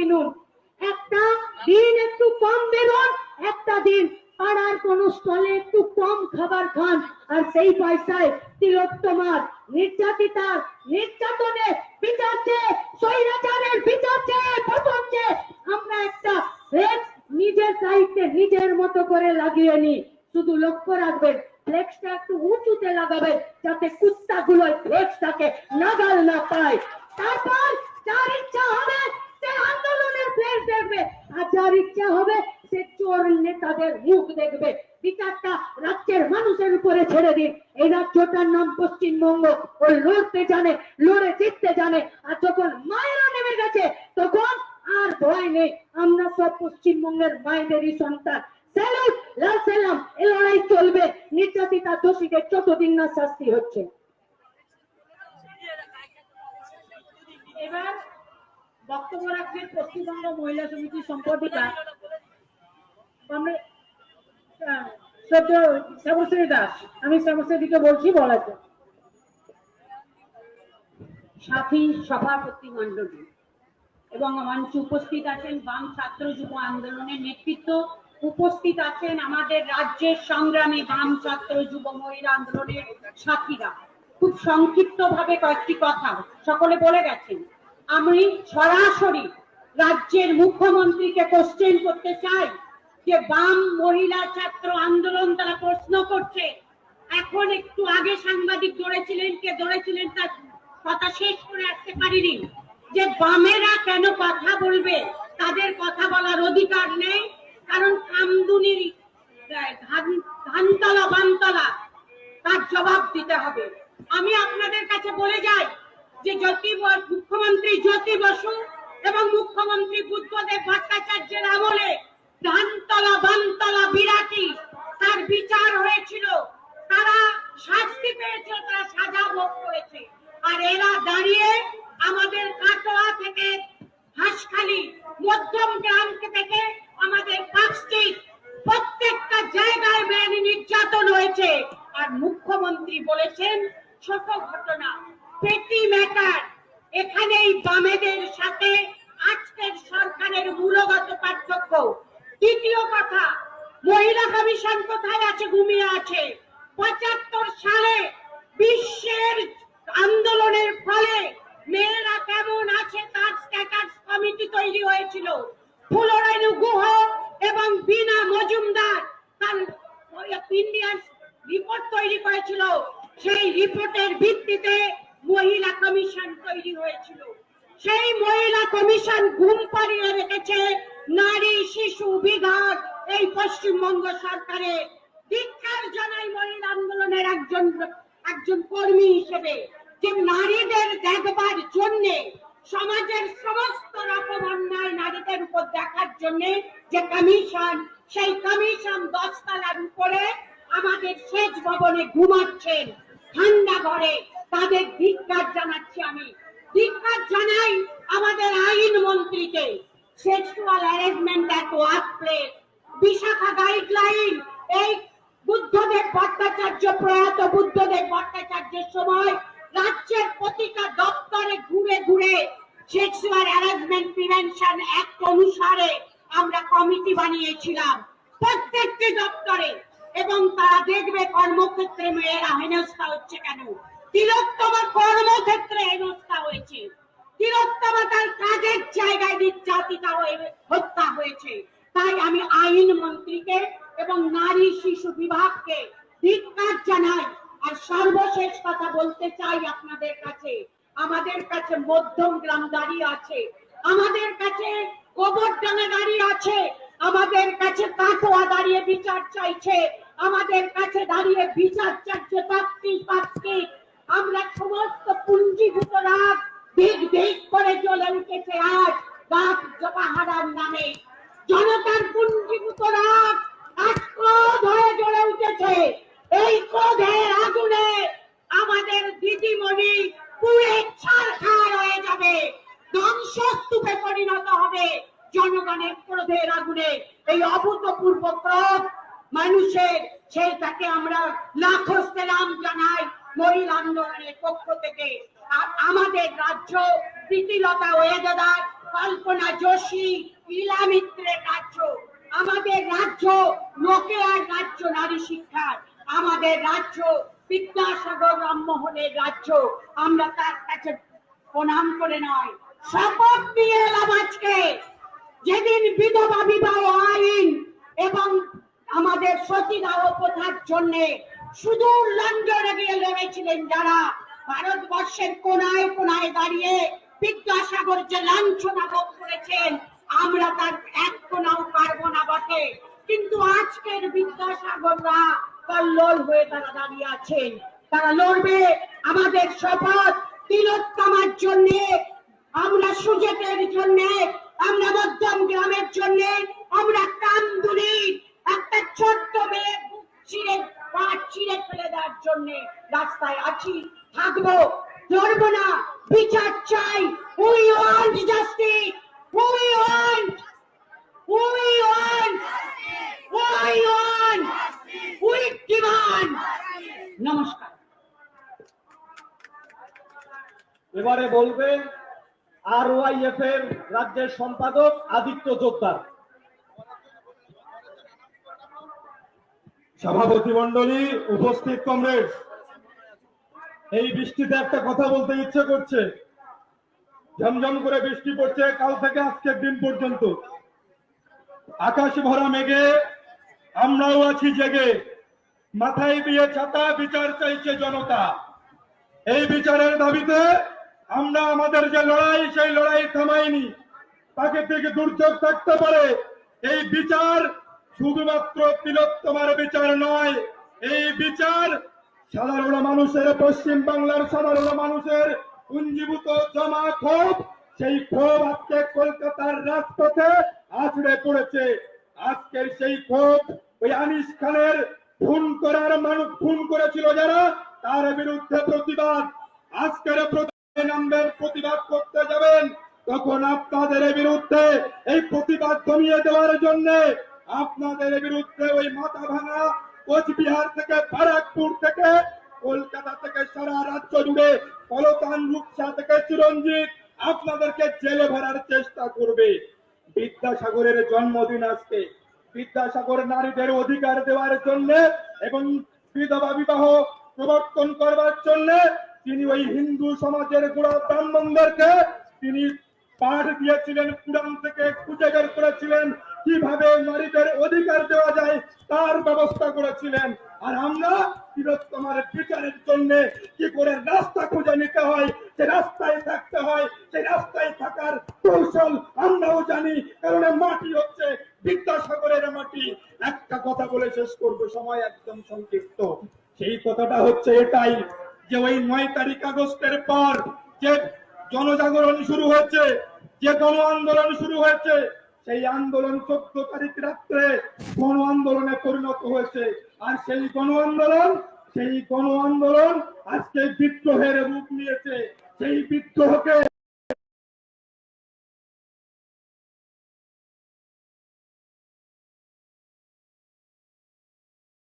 কিনুন। একটা দিন একটু কম বেরোন, একটা দিন পাড়ার কোন স্টলে একটু কম খাবার খান, আর সেই পয়সায় তিলোত্তমার, নির্যাতিতার, নির্যাতনের বিচার চেয়ে, স্বৈরাচারের বিচার চেয়ে, পতন চেয়ে আমরা একটা ফ্লেক্স নিজের সাহিত্যে নিজের মতো করে লাগিয়ে নি। শুধু লক্ষ্য রাখবেন ফ্লেক্সটা একটু উঁচুতে লাগাবেন যাতে কুত্তাগুলো ফ্লেক্সটাকে নাগাল না পায়। তারপর যার ইচ্ছা হবে সে আন্দোলনের ফ্লেক্স দেখবে, আর যার ইচ্ছা হবে সে চোর নেতাদের মুখ দেখবে। বিচারটা রাজ্যের মানুষের উপরে ছেড়ে দিন। এই রাজ্যটার নাম পশ্চিমবঙ্গ। ও লড়তে জানে, লড়ে জিততে জানে, আর যখন মায়েরা নেমে গেছে তখন আর ভয় নেই। আমরা সব পশ্চিমবঙ্গের মায়েদেরই সন্তান। স্যালুট, লাল সালাম। এই লড়াই চলবে নির্যাতিতা দোষীদের যতদিন না শাস্তি হচ্ছে। এবার বক্তব্য রাখছেন পশ্চিমবঙ্গ মহিলা সমিতির সম্পাদিকা শ্যামশ্রী দাস। আমি শ্যামশ্রীকে বলছি বলার জন্য। সাথী সভাপতি মন্ডলী এবং মঞ্চে উপস্থিত আছেন বাম ছাত্র যুব আন্দোলনের নেতৃত্ব, উপস্থিত আছেন আমাদের রাজ্যের সংগ্রামী বাম ছাত্র যুব মহিলা আন্দোলনের সাথীরা। খুব সংক্ষিপ্ত ভাবে কয়েকটি কথা সকলে বলে গেছেন। আমি সরাসরি রাজ্যের মুখ্যমন্ত্রীকে কোশ্চেন করতে চাই যে বাম মহিলা ছাত্র আন্দোলন তারা প্রশ্ন করছে, এখন একটু আগে সাংবাদিক ধরেছিলেন, কে ধরেছিলেন তার কথা শেষ করে আসতে পারিনি, যে বামেরা কেন কথা বলবে, তাদের কথা বলার অধিকার নেই, কারণ কামদুনির ধানতলা বামতলা তার জবাব দিতে হবে। আমি আপনাদের কাছে বলে যাই যে মুখ্যমন্ত্রী জ্যোতি বসু এবং মুখ্যমন্ত্রী বুদ্ধদেব ভট্টাচার্যের আমলে ধানতলা বামতলা বিরাটি তার বিচার হয়েছিল, তারা শাস্তি পেয়েছিল, তারা সাজা ভোগ করেছে। আর এরা দাঁড়িয়ে আমাদের কাটোয়া থেকে হাঁসখালি, মধ্যম গ্রাম থেকে আমাদের পাঁচটি প্রত্যেকটা জায়গায় মেয়ে নির্যাতন হয়েছে। আর মুখ্যমন্ত্রী বলেছেন ছোট ঘটনা, পেটি ম্যাটার। এখানেই বামেদের সাথে আজকের সরকারের মূলগত পার্থক্য। দ্বিতীয় কথা, মহিলা কমিশন কোথায় আছে? ঘুমিয়ে আছে। ৭৫ সালে বিশ্বের আন্দোলনের ফলে মেয়েরা কেমন আছে তার স্ট্যাটাস কমিটি তৈরি হয়েছিল। ফুলরানী গুহ এবং বিনা মজুমদার তার ইন্ডিয়ান রিপোর্ট তৈরি করেছিল। সেই রিপোর্টের ভিত্তিতে মহিলা কমিশন তৈরি হয়েছিল। সেই মহিলা কমিশন ঘুম পাড়িয়ে রেখেছে নারী শিশু বিভাগ এই পশ্চিমবঙ্গ সরকারের। ধিক্কার জানাই মহিলা আন্দোলনের একজন কর্মী হিসেবে, যে নারীদের দেখবার জন্য, সমাজের সমস্ত রকম অন্যায় নারীদের উপর দেখার জন্য যে কমিশন, সেই কমিশন 10 তলার উপরে আমাদের সেচ ভবনে ঘুমাচ্ছেন ঠান্ডা ঘরে। তাদের ধিক্কার জানাচ্ছি আমি। ধিক্কার জানাই আমাদের আইন মন্ত্রীকে। Sexual harassment at workplace, Vishakha guideline, এই বুদ্ধদেব ভট্টাচার্য, প্রয়াত বুদ্ধদেব ভট্টাচার্যের সময় রাজ্যের প্রতিটা দপ্তরে ঘুরে ঘুরে সেক্সুয়াল হ্যারাসমেন্ট প্রিভেনশন অ্যাক্ট অনুসারে আমরা কমিটি বানিয়েছিলাম প্রত্যেকটি দপ্তরে, এবং তারা দেখবে কর্মক্ষেত্রে মেয়েরা হেনস্থা হচ্ছে কেন। তিলোত্তমা কর্মক্ষেত্রে হেনস্থা হয়েছে, তিলোত্তমা তার কাজের জায়গায় নির্যাতিতা হয়ে হত্যা হয়েছে। তাই আমি আইন মন্ত্রীকে এবং নারী শিশু বিভাগকে ধিক্কার জানাই। আর সর্বশেষ কথা বলতে চাই আপনাদের কাছে, আমাদের কাছে মধ্যম গ্রাম দাঁড়িয়ে আছে, আমাদের কাছে গোবরডাঙ্গা দাঁড়িয়ে আছে, আমাদের কাছে কাটোয়া দাঁড়িয়ে বিচার চাইছে, আমাদের কাছে দাঁড়িয়ে বিচার চাইছে পাঁচটি। আমরা সমস্ত পুঞ্জীভূত রাগ দিক দিক করে জ্বলে উঠেছে আজ রাগ জপাহারার নামে। জনতার পুঞ্জীভূত রাগ আজ ক্রোধ হয়ে জ্বলে উঠেছে। এই ক্রোধের আগুনে আমাদের দিদিমণি পুড়ে ছারখার হয়ে যাবে, ধ্বংসস্তূপে পরিণত হবে জনগণের ক্রোধের আগুনে। এই অভূতপূর্ব ক্রোধ মানুষের, সেইটাকে আমরা লাখো সালাম জানাই মহিলা আন্দোলনের পক্ষ থেকে। আর আমাদের রাজ্য প্রীতিলতা ওয়েদার কল্পনা যোশী, ইলা মিত্রের রাজ্য। আমাদের রাজ্য নোকেয়ার রাজ্য নারী শিক্ষার। আমাদের রাজ্য বিদ্যাসাগর রামমোহনের রাজ্য। আমরা তার কাছে প্রণাম করে নয়, শপথ নিয়ে এলাম আজকে। যেদিন বিধবা বিবাহ আইন এবং আমাদের সতীদাহ প্রথার জন্য সুদূর লন্ডনে গিয়ে লড়েছিলেন যারা, ভারতবর্ষের কোনায় কোনায় দাঁড়িয়ে বিদ্যাসাগর যে লাঞ্ছনা ভোগ করেছেন, আমরা তার এক কোনাও পারবো না বটে, কিন্তু আজকের বিদ্যাসাগররা কল্লোল হয়ে তারা দাঁড়িয়ে আছেন। তারা লড়বে। আমাদের শপথ তিলোত্তমার জন্য, আমরা সুজেতের জন্য, আমরা মধ্যম গ্রামের জন্য, আমরা কামদুনি একটা ছোট্ট মেয়ে বুক চিরে পা চিরে ফেলে দেওয়ার জন্য রাস্তায় আছি, থাকবো, লড়বো না। বিচার চাই। We want justice, we want, we want, we want, we demand. নমস্কার। এবারে বলবেন RYF এর রাজ্যের সম্পাদক আদিত্য জোদ্দার। সভাপতি মন্ডলী, উপস্থিত কমরেড, এই বৃষ্টিতে একটা কথা বলতে ইচ্ছে করছে। ঝমঝম করে বৃষ্টি পড়ছে কাল থেকে আজকের দিন পর্যন্ত। আকাশ ভরা মেঘে আমরাও আছি জেগে, মাথায় দিয়ে ছাতা, বিচার চাইছে জনতা। এই বিচারের দাবিতে আমরা আমাদের যে লড়াই, সেই লড়াই থামাইনি। প্রাকৃতিক দুর্যোগ থাকতে পারে, এই বিচার শুধুমাত্র তিলোত্তমার বিচার নয়, এই বিচার সাধারণ মানুষের, পশ্চিম বাংলার সাধারণ মানুষের পুঞ্জীভূত জমা ক্ষোভ। সেই ক্ষোভ আজকে কলকাতার রাজপথে আছড়ে পড়েছে। আজকের সেই ক্ষোভ ওই আনিস খানের খুন করেছিল যারা, তার বিরুদ্ধে প্রতিবাদ। আজকের প্রতিবাদ করতে যাবেন, তখন আপনাদের বিরুদ্ধে এই প্রতিবাদ কমিয়ে দেওয়ার জন্য আপনাদের বিরুদ্ধে ওই মাথা ভাঙা কোচবিহার থেকে, ব্যারাকপুর থেকে, কলকাতা থেকে, সারা রাজ্য জুড়ে পলতান, রূপসা থেকে চিরঞ্জিত আপনাদেরকে জেলে ভরার চেষ্টা করবে। বিদ্যাসাগরের জন্মদিন আজকে। বিদ্যাসাগর নারীদের অধিকার দেওয়ার জন্য এবং বিধবা বিবাহ প্রবর্তন করবার জন্য তিনি ওই হিন্দু সমাজের গোড়া ব্রাহ্মণদেরকে তিনি পাঠ দিয়েছিলেন, পুরাণ থেকে খুঁজে বের করেছিলেন কিভাবে নারীদের অধিকার দেওয়া যায়, তার ব্যবস্থা করেছিলেন। আর আমরা তিলোত্তমার বিচারের জন্য কি করে রাস্তা খুঁজে নিতে হয়, সে রাস্তায় থাকতে হয়, সেই রাস্তায় থাকার কৌশল আমরাও জানি, কারণ মাটি হচ্ছে বিদ্যাসাগরের মাটি। একটা কথা বলে শেষ করবো, সময় একদম সংক্ষিপ্ত। সেই কথাটা হচ্ছে এটাই যে ওই 9 তারিখ আগস্টের পর যে জনজাগরণ শুরু হয়েছে, যে গণ আন্দোলন শুরু হয়েছে, সেই আন্দোলন 14 তারিখ রাত্রে গণ আন্দোলনে পরিণত হয়েছে। আর সেই গণ আন্দোলন আজকে বিদ্রোহের রূপ নিয়েছে। সেই বিদ্রোহকে